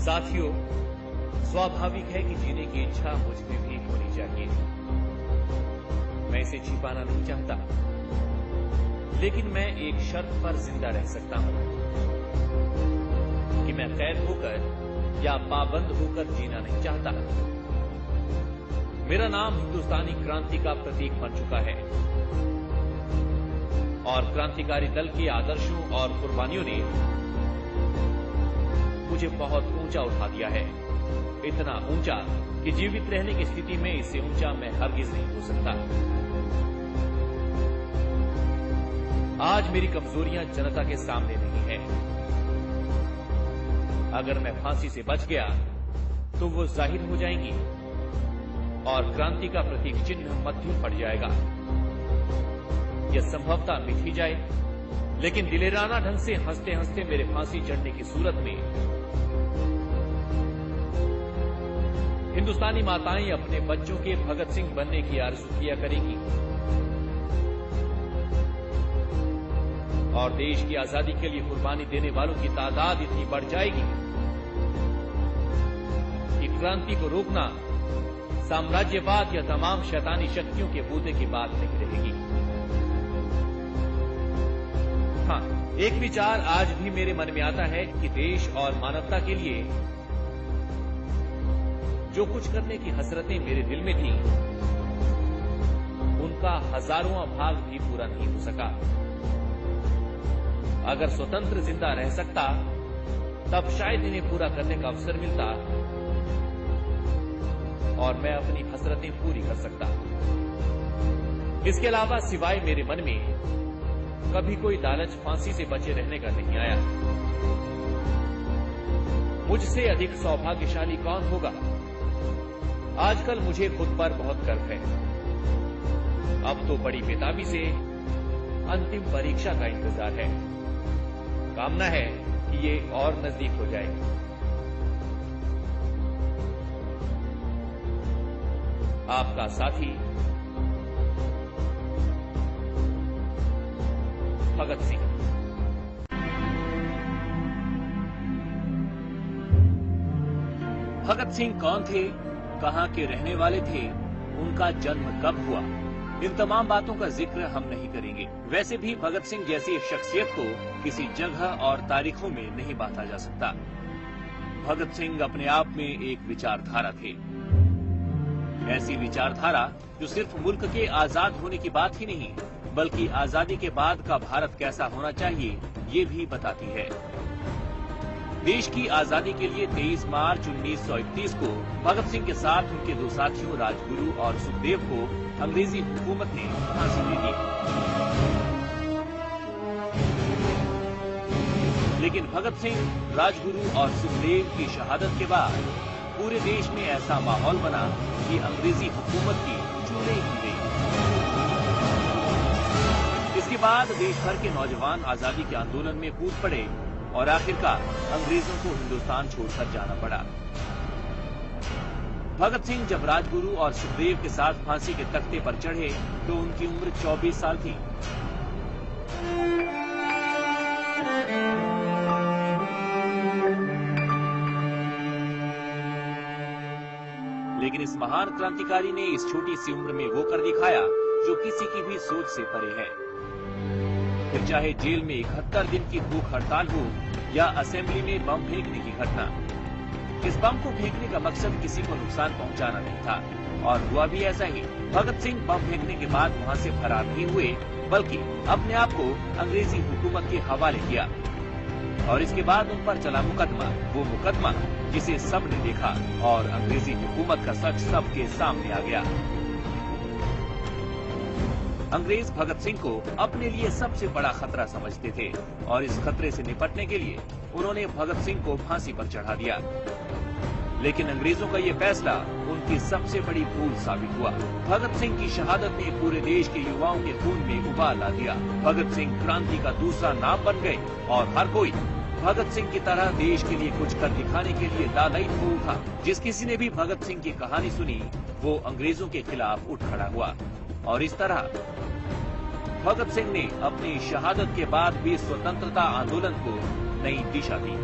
साथियों, स्वाभाविक है कि जीने की इच्छा मुझ में भी होनी चाहिए। मैं इसे छिपाना नहीं चाहता, लेकिन मैं एक शर्त पर जिंदा रह सकता हूं कि मैं कैद होकर या पाबंद होकर जीना नहीं चाहता। मेरा नाम हिंदुस्तानी क्रांति का प्रतीक बन चुका है और क्रांतिकारी दल के आदर्शों और कुर्बानियों ने मुझे बहुत ऊंचा उठा दिया है, इतना ऊंचा कि जीवित रहने की स्थिति में इससे ऊंचा मैं हरगिज नहीं हो सकता। आज मेरी कमजोरियां जनता के सामने नहीं है। अगर मैं फांसी से बच गया तो वो जाहिर हो जाएंगी और क्रांति का प्रतीक चिन्ह मध्य पड़ जाएगा। यह संभवतः मिट ही जाए, लेकिन दिलेराना ढंग से हंसते हंसते मेरे फांसी चढ़ने की सूरत में हिंदुस्तानी माताएं अपने बच्चों के भगत सिंह बनने की आरज़ू किया करेंगी और देश की आजादी के लिए कुर्बानी देने वालों की तादाद इतनी बढ़ जाएगी कि क्रांति को रोकना साम्राज्यवाद या तमाम शैतानी शक्तियों के बूते की बात नहीं रहेगी। हाँ, एक विचार आज भी मेरे मन में आता है कि देश और मानवता के लिए जो कुछ करने की हसरतें मेरे दिल में थी, उनका हजारों भाग भी पूरा नहीं हो सका। अगर स्वतंत्र जिंदा रह सकता, तब शायद इन्हें पूरा करने का अवसर मिलता और मैं अपनी हसरतें पूरी कर सकता। इसके अलावा सिवाय मेरे मन में कभी कोई लालच फांसी से बचे रहने का नहीं आया। मुझसे अधिक सौभाग्यशाली कौन होगा? आजकल मुझे खुद पर बहुत गर्व है। अब तो बड़ी बेताबी से अंतिम परीक्षा का इंतजार है। कामना है कि ये और नजदीक हो जाए। आपका साथी भगत सिंह। भगत सिंह कौन थे, कहां के रहने वाले थे, उनका जन्म कब हुआ, इन तमाम बातों का जिक्र हम नहीं करेंगे। वैसे भी भगत सिंह जैसी शख्सियत को किसी जगह और तारीखों में नहीं बांटा जा सकता। भगत सिंह अपने आप में एक विचारधारा थे, ऐसी विचारधारा जो सिर्फ मुल्क के आजाद होने की बात ही नहीं, बल्कि आजादी के बाद का भारत कैसा होना चाहिए ये भी बताती है। देश की आजादी के लिए 23 मार्च 1931 को भगत सिंह के साथ उनके दो साथियों राजगुरु और सुखदेव को अंग्रेजी हुकूमत ने फांसी दे दी। लेकिन भगत सिंह, राजगुरु और सुखदेव की शहादत के बाद पूरे देश में ऐसा माहौल बना कि अंग्रेजी हुकूमत की चूल्हे की गई। इसके बाद देश भर के नौजवान आजादी के आंदोलन में कूद पड़े और आखिरकार अंग्रेजों को हिंदुस्तान छोड़कर जाना पड़ा। भगत सिंह जब राजगुरु और सुखदेव के साथ फांसी के तख्ते पर चढ़े तो उनकी उम्र 24 साल थी। लेकिन इस महान क्रांतिकारी ने इस छोटी सी उम्र में वो कर दिखाया जो किसी की भी सोच से परे है। फिर चाहे जेल में 71 दिन की भूख हड़ताल हो या असेंबली में बम फेंकने की घटना, इस बम को फेंकने का मकसद किसी को नुकसान पहुंचाना नहीं था और हुआ भी ऐसा ही। भगत सिंह बम फेंकने के बाद वहां से फरार नहीं हुए, बल्कि अपने आप को अंग्रेजी हुकूमत के हवाले किया और इसके बाद उन पर चला मुकदमा, वो मुकदमा जिसे सबने देखा और अंग्रेजी हुकूमत का सच सबके सामने आ गया। अंग्रेज भगत सिंह को अपने लिए सबसे बड़ा खतरा समझते थे और इस खतरे से निपटने के लिए उन्होंने भगत सिंह को फांसी पर चढ़ा दिया। लेकिन अंग्रेजों का ये फैसला उनकी सबसे बड़ी भूल साबित हुआ। भगत सिंह की शहादत ने पूरे देश के युवाओं के खून में उबाल ला दिया। भगत सिंह क्रांति का दूसरा नाम बन गए और हर कोई भगत सिंह की तरह देश के लिए कुछ कर दिखाने के लिए लालयित हो उठा। जिस किसी ने भी भगत सिंह की कहानी सुनी वो अंग्रेजों के खिलाफ उठ खड़ा हुआ और इस तरह भगत सिंह ने अपनी शहादत के बाद भी स्वतंत्रता आंदोलन को नई दिशा दी।